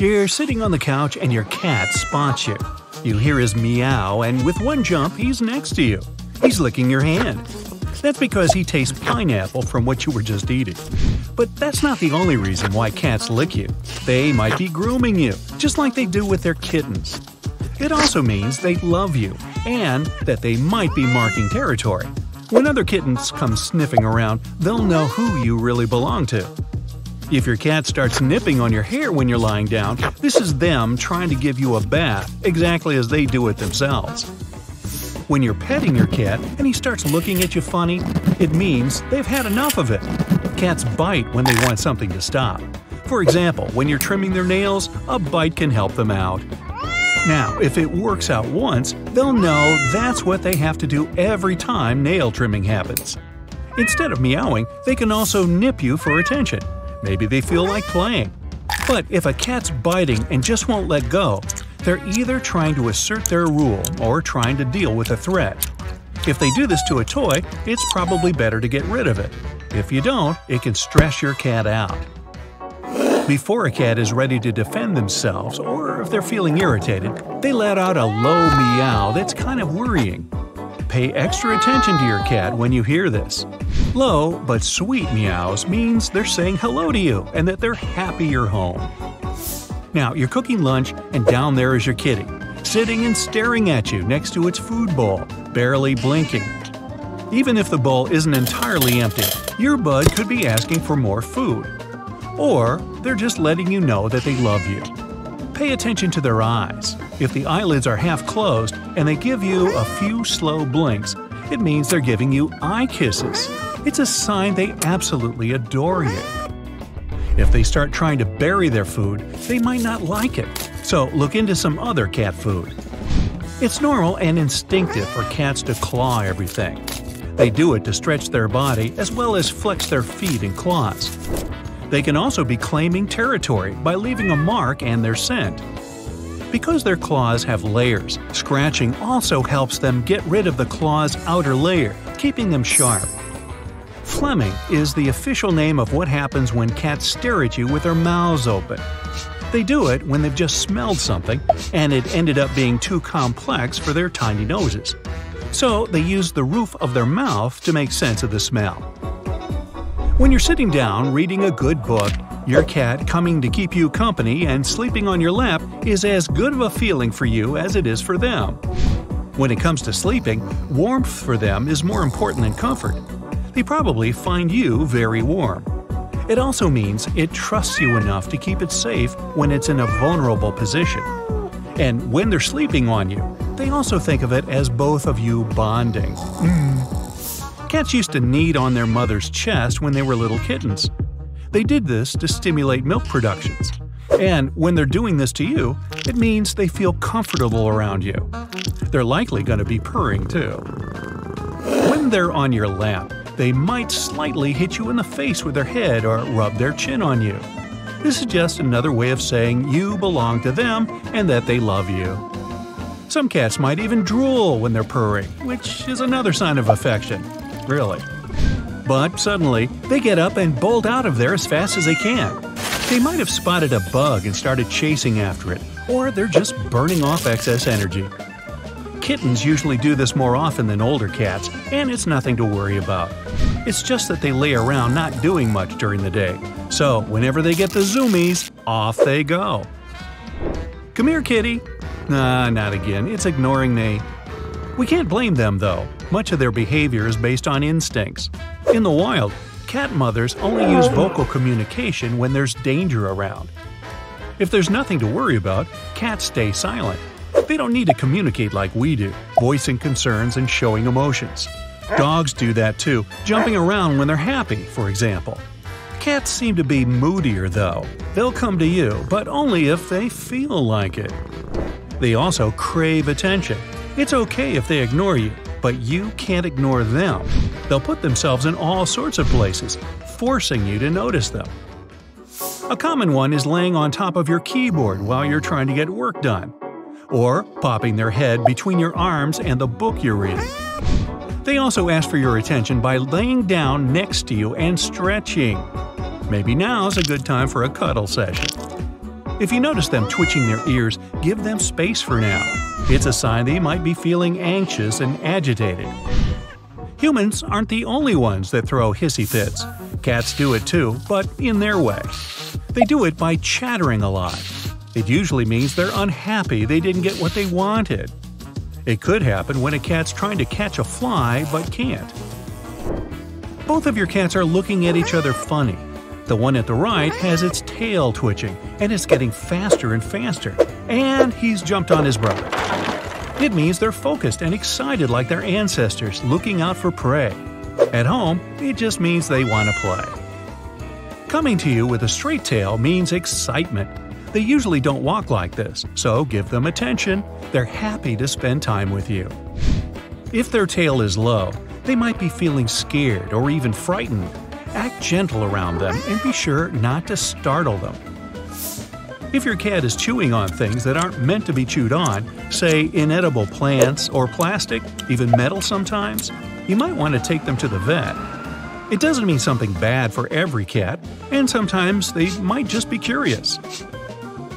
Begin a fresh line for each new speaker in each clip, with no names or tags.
You're sitting on the couch and your cat spots you. You hear his meow, and with one jump, he's next to you. He's licking your hand. That's because he tastes pineapple from what you were just eating. But that's not the only reason why cats lick you. They might be grooming you, just like they do with their kittens. It also means they love you, and that they might be marking territory. When other kittens come sniffing around, they'll know who you really belong to. If your cat starts nipping on your hair when you're lying down, this is them trying to give you a bath, exactly as they do it themselves. When you're petting your cat and he starts looking at you funny, it means they've had enough of it. Cats bite when they want something to stop. For example, when you're trimming their nails, a bite can help them out. Now, if it works out once, they'll know that's what they have to do every time nail trimming happens. Instead of meowing, they can also nip you for attention. Maybe they feel like playing. But if a cat's biting and just won't let go, they're either trying to assert their rule or trying to deal with a threat. If they do this to a toy, it's probably better to get rid of it. If you don't, it can stress your cat out. Before a cat is ready to defend themselves, or if they're feeling irritated, they let out a low meow that's kind of worrying. Pay extra attention to your cat when you hear this. Low but sweet meows means they're saying hello to you and that they're happy you're home. Now, you're cooking lunch and down there is your kitty, sitting and staring at you next to its food bowl, barely blinking. Even if the bowl isn't entirely empty, your bud could be asking for more food. Or they're just letting you know that they love you. Pay attention to their eyes. If the eyelids are half closed and they give you a few slow blinks, it means they're giving you eye kisses. It's a sign they absolutely adore you. If they start trying to bury their food, they might not like it, so look into some other cat food. It's normal and instinctive for cats to claw everything. They do it to stretch their body as well as flex their feet and claws. They can also be claiming territory by leaving a mark and their scent. Because their claws have layers, scratching also helps them get rid of the claw's outer layer, keeping them sharp. Phlegming is the official name of what happens when cats stare at you with their mouths open. They do it when they've just smelled something and it ended up being too complex for their tiny noses. So they use the roof of their mouth to make sense of the smell. When you're sitting down reading a good book, your cat coming to keep you company and sleeping on your lap is as good of a feeling for you as it is for them. When it comes to sleeping, warmth for them is more important than comfort. They probably find you very warm. It also means it trusts you enough to keep it safe when it's in a vulnerable position. And when they're sleeping on you, they also think of it as both of you bonding. Cats used to knead on their mother's chest when they were little kittens. They did this to stimulate milk productions. And when they're doing this to you, it means they feel comfortable around you. They're likely going to be purring too. When they're on your lap, they might slightly hit you in the face with their head or rub their chin on you. This is just another way of saying you belong to them and that they love you. Some cats might even drool when they're purring, which is another sign of affection. Really. But suddenly, they get up and bolt out of there as fast as they can. They might have spotted a bug and started chasing after it, or they're just burning off excess energy. Kittens usually do this more often than older cats, and it's nothing to worry about. It's just that they lay around not doing much during the day, so whenever they get the zoomies, off they go. Come here, kitty. Nah, not again. It's ignoring me. We can't blame them, though. Much of their behavior is based on instincts. In the wild, cat mothers only use vocal communication when there's danger around. If there's nothing to worry about, cats stay silent. They don't need to communicate like we do, voicing concerns and showing emotions. Dogs do that too, jumping around when they're happy, for example. Cats seem to be moodier, though. They'll come to you, but only if they feel like it. They also crave attention. It's okay if they ignore you, but you can't ignore them. They'll put themselves in all sorts of places, forcing you to notice them. A common one is laying on top of your keyboard while you're trying to get work done, or popping their head between your arms and the book you're reading. They also ask for your attention by laying down next to you and stretching. Maybe now's a good time for a cuddle session. If you notice them twitching their ears, give them space for now. It's a sign they might be feeling anxious and agitated. Humans aren't the only ones that throw hissy fits. Cats do it too, but in their way. They do it by chattering a lot. It usually means they're unhappy they didn't get what they wanted. It could happen when a cat's trying to catch a fly but can't. Both of your cats are looking at each other funny. The one at the right has its tail twitching, and it's getting faster and faster, and he's jumped on his brother. It means they're focused and excited like their ancestors, looking out for prey. At home, it just means they want to play. Coming to you with a straight tail means excitement. They usually don't walk like this, so give them attention. They're happy to spend time with you. If their tail is low, they might be feeling scared or even frightened. Act gentle around them and be sure not to startle them. If your cat is chewing on things that aren't meant to be chewed on, say inedible plants or plastic, even metal sometimes, you might want to take them to the vet. It doesn't mean something bad for every cat, and sometimes they might just be curious.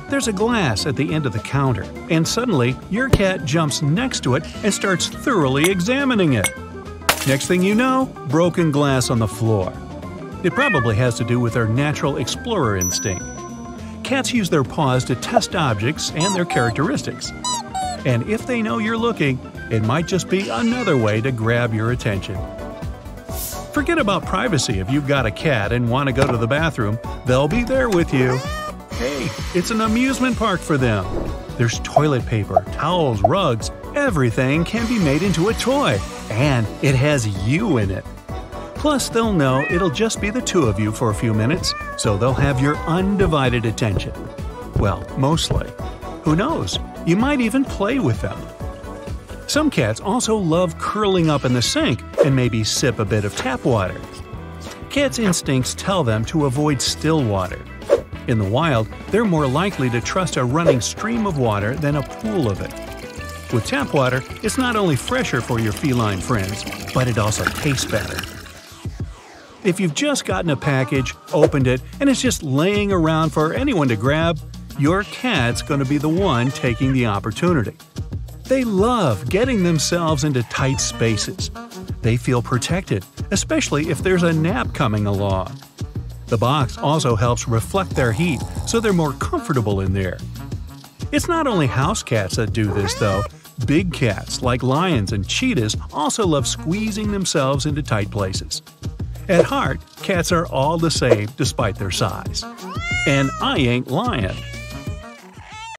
There's a glass at the end of the counter, and suddenly your cat jumps next to it and starts thoroughly examining it. Next thing you know, broken glass on the floor. It probably has to do with their natural explorer instinct. Cats use their paws to test objects and their characteristics. And if they know you're looking, it might just be another way to grab your attention. Forget about privacy if you've got a cat and want to go to the bathroom. They'll be there with you. Hey, it's an amusement park for them. There's toilet paper, towels, rugs. Everything can be made into a toy, and it has you in it. Plus, they'll know it'll just be the two of you for a few minutes, so they'll have your undivided attention. Well, mostly. Who knows? You might even play with them. Some cats also love curling up in the sink and maybe sip a bit of tap water. Cats' instincts tell them to avoid still water. In the wild, they're more likely to trust a running stream of water than a pool of it. With tap water, it's not only fresher for your feline friends, but it also tastes better. If you've just gotten a package, opened it, and it's just laying around for anyone to grab, your cat's going to be the one taking the opportunity. They love getting themselves into tight spaces. They feel protected, especially if there's a nap coming along. The box also helps reflect their heat, so they're more comfortable in there. It's not only house cats that do this, though. Big cats, like lions and cheetahs, also love squeezing themselves into tight places. At heart, cats are all the same despite their size. And I ain't lying.